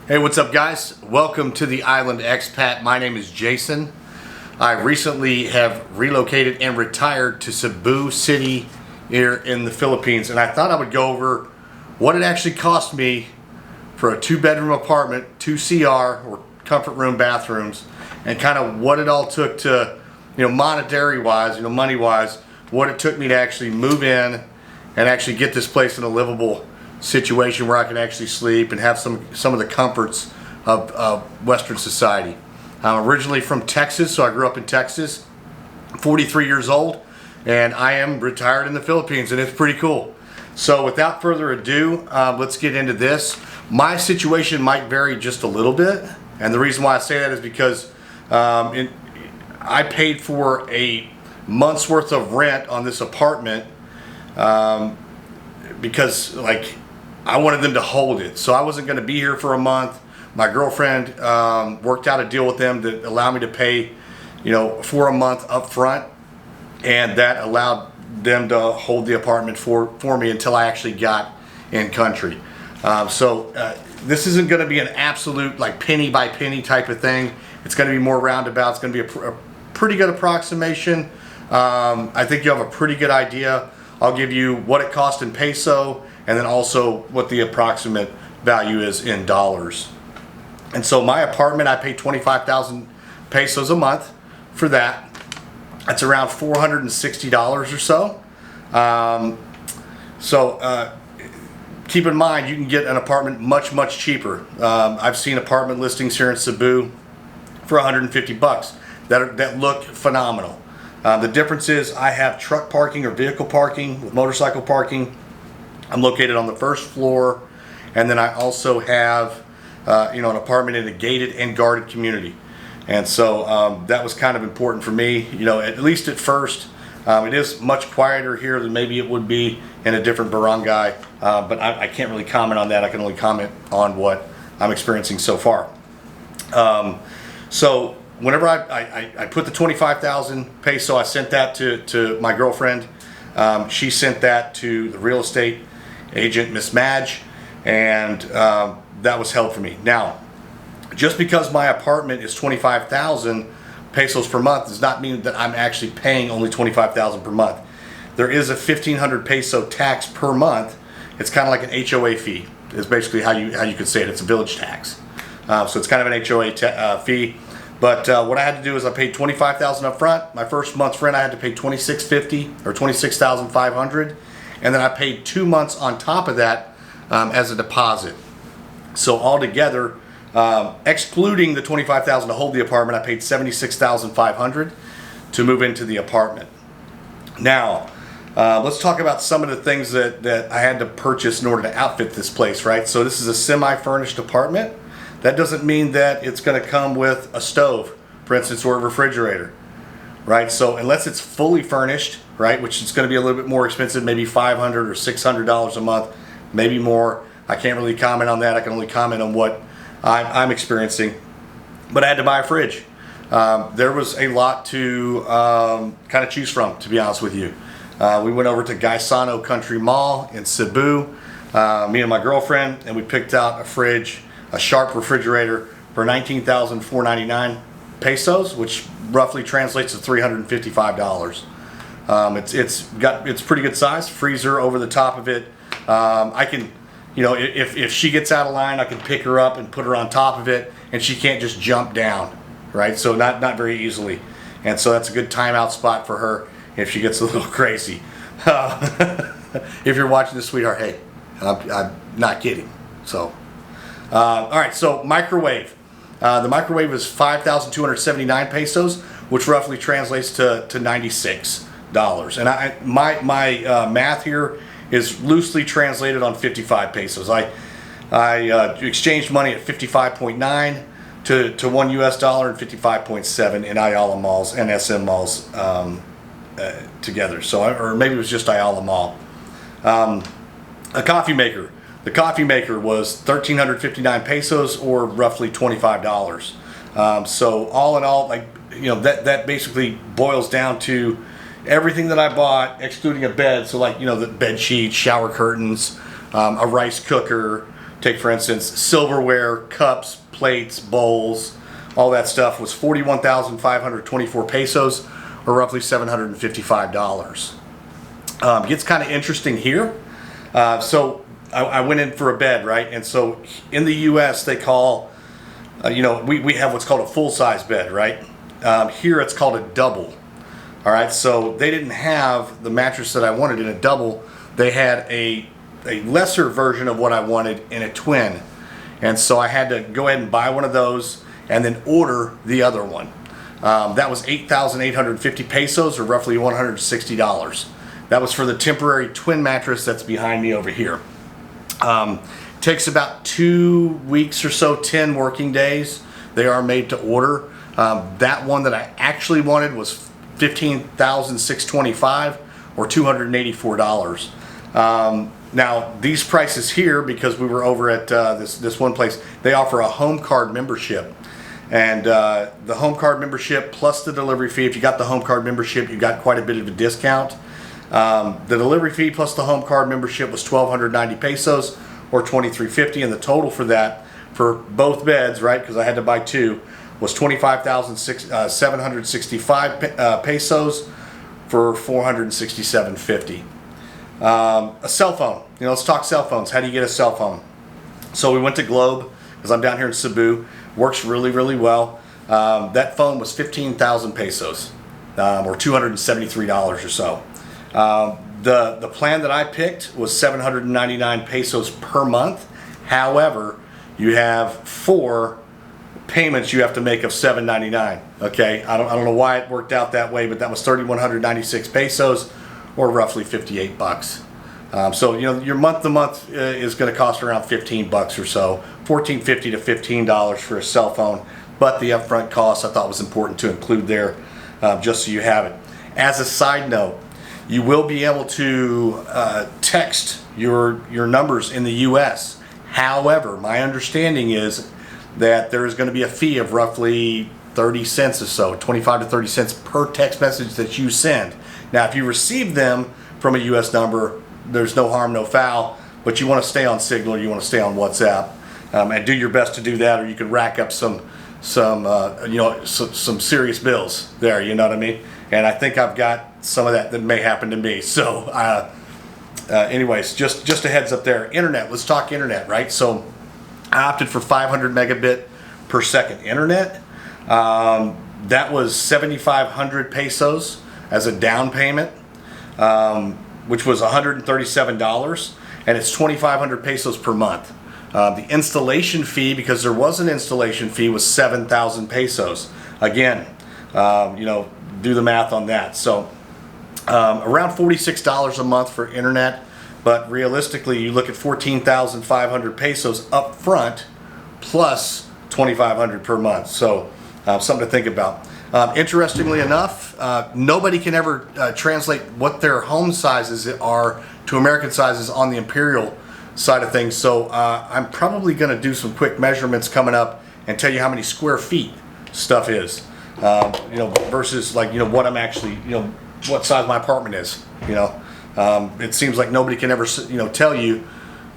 Hey, what's up guys? Welcome to the Island Expat. My name is Jason. I recently have relocated and retired to Cebu City here in the Philippines, and I thought I would go over what it actually cost me for a 2-bedroom apartment, 2 CR or comfort room bathrooms, and kind of what it all took to, monetary wise, money wise, what it took me to actually move in and actually get this place in a livable situation where I can actually sleep and have some of the comforts of Western society. I'm originally from Texas, so I grew up in Texas. I'm 43 years old, and I am retired in the Philippines, and it's pretty cool. So without further ado, let's get into this. My situation might vary just a little bit, and the reason why I say that is because I paid for a month's worth of rent on this apartment because I wanted them to hold it. So I wasn't going to be here for a month. My girlfriend worked out a deal with them that allowed me to pay, for a month up front, and that allowed them to hold the apartment for me until I actually got in country. So this isn't going to be an absolute penny by penny type of thing. It's going to be more roundabout. It's going to be a pretty good approximation. I think you have a pretty good idea. I'll give you what it cost in peso, and then also what the approximate value is in dollars. And so my apartment, I pay 25,000 pesos a month for that. That's around $460 or so. Keep in mind, you can get an apartment much cheaper. I've seen apartment listings here in Cebu for 150 bucks that look phenomenal. The difference is I have truck parking or vehicle parking with motorcycle parking. I'm located on the first floor, and then I also have an apartment in a gated and guarded community. And so that was kind of important for me, at least at first. It is much quieter here than maybe it would be in a different barangay, but I can't really comment on that. I can only comment on what I'm experiencing so far. So whenever I put the 25,000 peso, I sent that to my girlfriend. She sent that to the real estate agent, Miss Madge, and that was held for me. Now, just because my apartment is 25,000 pesos per month does not mean that I'm actually paying only 25,000 per month. There is a 1,500 peso tax per month. It's kind of like an HOA fee. Is basically how you could say it. It's a village tax. So it's kind of an HOA fee. But what I had to do is I paid 25,000 up front. My first month's rent I had to pay 2650 or 26,500, and then I paid 2 months on top of that as a deposit. So altogether, excluding the 25,000 to hold the apartment, I paid 76,500 to move into the apartment. Now, let's talk about some of the things that I had to purchase in order to outfit this place, right? So this is a semi-furnished apartment. That doesn't mean that it's going to come with a stove, for instance, or a refrigerator, right? So unless it's fully furnished, right, which is going to be a little bit more expensive, maybe $500 or $600 a month, maybe more. I can't really comment on that. I can only comment on what I'm experiencing. But I had to buy a fridge. There was a lot to kind of choose from, to be honest with you. We went over to Gaisano Country Mall in Cebu, me and my girlfriend, and we picked out a fridge, a Sharp refrigerator, for 19,499 pesos, which roughly translates to $355. It's pretty good size. Freezer over the top of it. I can, if she gets out of line, I can pick her up and put her on top of it, and she can't just jump down, right? So not very easily, and so that's a good timeout spot for her if she gets a little crazy. If you're watching this, sweetheart, hey, I'm not kidding. So. All right, so microwave. The microwave is 5,279 pesos, which roughly translates to $96. And my math here is loosely translated on 55 pesos. I exchanged money at 55.9 to $1 US and 55.7 in Ayala malls and SM malls together. So, or maybe it was just Ayala Mall. A coffee maker. The coffee maker was 1,359 pesos, or roughly $25. So all in all, that basically boils down to everything that I bought, excluding a bed. So the bed sheets, shower curtains, a rice cooker, take for instance silverware, cups, plates, bowls, all that stuff was 41,524 pesos, or roughly $755. Gets kind of interesting here. So I went in for a bed, right? And so in the U.S. they call, we have what's called a full-size bed, right? Here it's called a double. All right, so they didn't have the mattress that I wanted in a double. They had a lesser version of what I wanted in a twin. And so I had to go ahead and buy one of those and then order the other one. That was 8,850 pesos, or roughly $160. That was for the temporary twin mattress that's behind me over here. Takes about 2 weeks or so, 10 working days. They are made to order. That one that I actually wanted was 15,625, or $284. Now these prices here, because we were over at this one place, they offer a home card membership, and the home card membership plus the delivery fee. If you got the home card membership, you got quite a bit of a discount. The delivery fee plus the home card membership was 1,290 pesos, or 2350, and the total for that for both beds, right? Because I had to buy two, was 25,765 pesos, for 467.50. A cell phone. Let's talk cell phones. How do you get a cell phone? So we went to Globe, because I'm down here in Cebu. Works really, really well. That phone was 15,000 pesos, or $273 or so. The plan that I picked was 799 pesos per month. However, you have 4 payments you have to make of $799. Okay, I don't know why it worked out that way, but that was 3,196 pesos, or roughly 58 bucks. So your month to month is going to cost around 15 bucks or so, $14.50 to $15 for a cell phone. But the upfront cost I thought was important to include there, just so you have it. As a side note, you will be able to text your numbers in the U.S. However, my understanding is that there is going to be a fee of roughly 30 cents or so, 25 to 30 cents per text message that you send. Now, if you receive them from a U.S. number, there's no harm, no foul, but you want to stay on Signal, you want to stay on WhatsApp, and do your best to do that, or you could rack up some serious bills there, you know what I mean? And I think I've got some of that may happen to me. So, anyways, just a heads up there. Internet, let's talk internet, right? So, I opted for 500 megabit per second internet. That was 7,500 pesos as a down payment, which was $137, and it's 2,500 pesos per month. The installation fee, because there was an installation fee, was 7,000 pesos. Again, do the math on that. So around $46 a month for internet, but realistically, you look at 14,500 pesos up front plus 2,500 per month. So something to think about. Interestingly enough, nobody can ever translate what their home sizes are to American sizes on the Imperial side of things. So I'm probably going to do some quick measurements coming up and tell you how many square feet stuff is, versus what I'm actually, what size my apartment is. It seems like nobody can ever, tell you,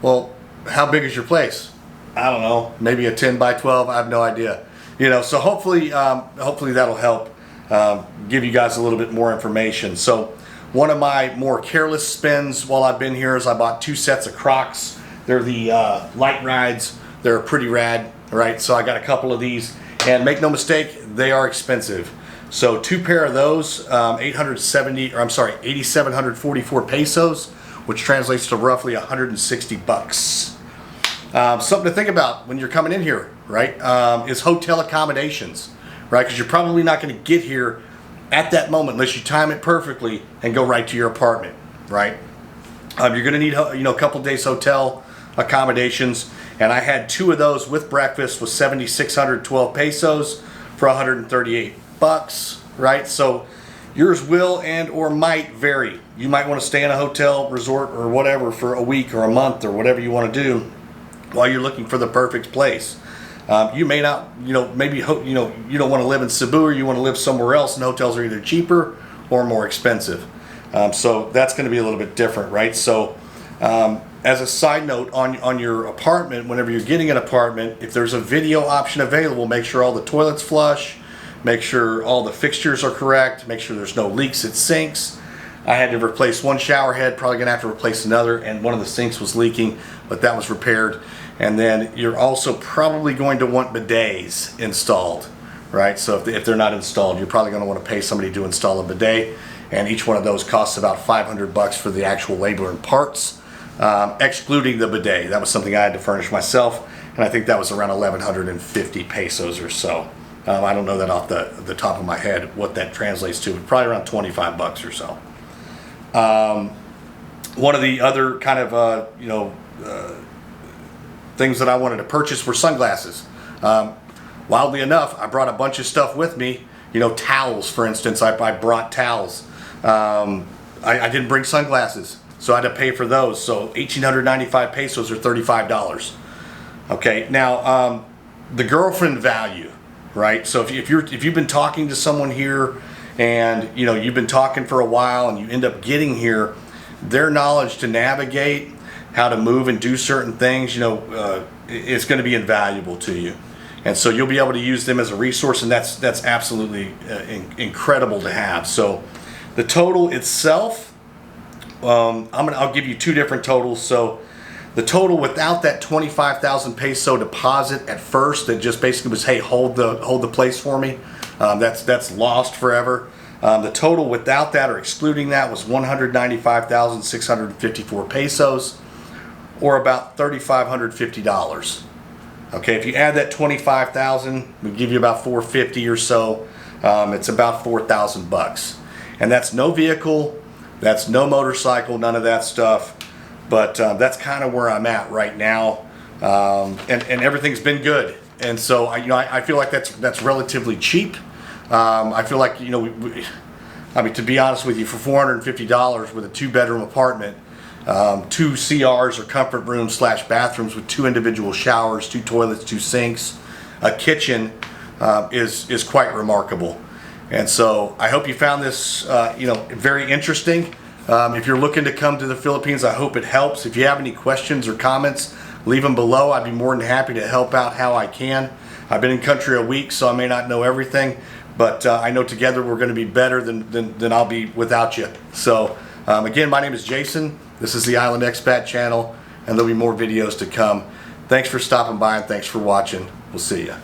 well, how big is your place? I don't know, maybe a 10 by 12. I have no idea. So hopefully that'll help give you guys a little bit more information. So one of my more careless spends while I've been here is I bought 2 sets of Crocs. They're the light rides. They're pretty rad, right? So I got a couple of these, and make no mistake, they are expensive. So 2 pair of those, 8,744 pesos, which translates to roughly 160 bucks. Something to think about when you're coming in here, right, is hotel accommodations, right? Because you're probably not going to get here at that moment unless you time it perfectly and go right to your apartment, right? You're going to need, a couple days hotel accommodations, and I had 2 of those with breakfast with 7,612 pesos for 138 bucks, right? So yours will and or might vary. You might want to stay in a hotel, resort, or whatever for a week or a month or whatever you want to do while you're looking for the perfect place. You may not, maybe, you don't want to live in Cebu, or you want to live somewhere else, and hotels are either cheaper or more expensive. So that's going to be a little bit different, right? So as a side note, on your apartment, whenever you're getting an apartment, if there's a video option available, make sure all the toilets flush, make sure all the fixtures are correct, make sure there's no leaks at sinks. I had to replace one shower head, probably gonna have to replace another, and one of the sinks was leaking, but that was repaired. And then you're also probably going to want bidets installed, right? So if they're not installed, you're probably gonna wanna pay somebody to install a bidet, and each one of those costs about 500 bucks for the actual labor and parts. Excluding the bidet. That was something I had to furnish myself, and I think that was around 1,150 pesos or so. I don't know that off the top of my head what that translates to, but probably around 25 bucks or so. One of the other kind of things that I wanted to purchase were sunglasses. Wildly enough, I brought a bunch of stuff with me. Towels, for instance. I brought towels. I didn't bring sunglasses, so I had to pay for those. So 1,895 pesos or $35. Okay, now the girlfriend value, right? So if you've been talking to someone here, and you've been talking for a while, and you end up getting here, their knowledge to navigate, how to move and do certain things, is going to be invaluable to you. And so you'll be able to use them as a resource, and that's absolutely incredible to have. So the total itself, I'll give you two different totals. So the total without that 25,000 peso deposit at first, that just basically was, hey, hold the place for me. That's lost forever. The total without that, or excluding that, was 195,654 pesos, or about $3,550. Okay, if you add that 25,000, we give you about 450 or so. It's about 4,000 bucks, and that's no vehicle, that's no motorcycle, none of that stuff. But that's kind of where I'm at right now, and everything's been good. And so I feel like that's relatively cheap. I feel like to be honest with you, for $450 with a 2-bedroom apartment, 2 CRs or comfort rooms / bathrooms with 2 individual showers, 2 toilets, 2 sinks, a kitchen, is quite remarkable. And so I hope you found this very interesting. If you're looking to come to the Philippines, I hope it helps. If you have any questions or comments, leave them below. I'd be more than happy to help out how I can. I've been in country a week, so I may not know everything, but I know together we're going to be better than I'll be without you. So again, my name is Jason. This is the Island Expat channel, and there'll be more videos to come. Thanks for stopping by, and thanks for watching. We'll see you.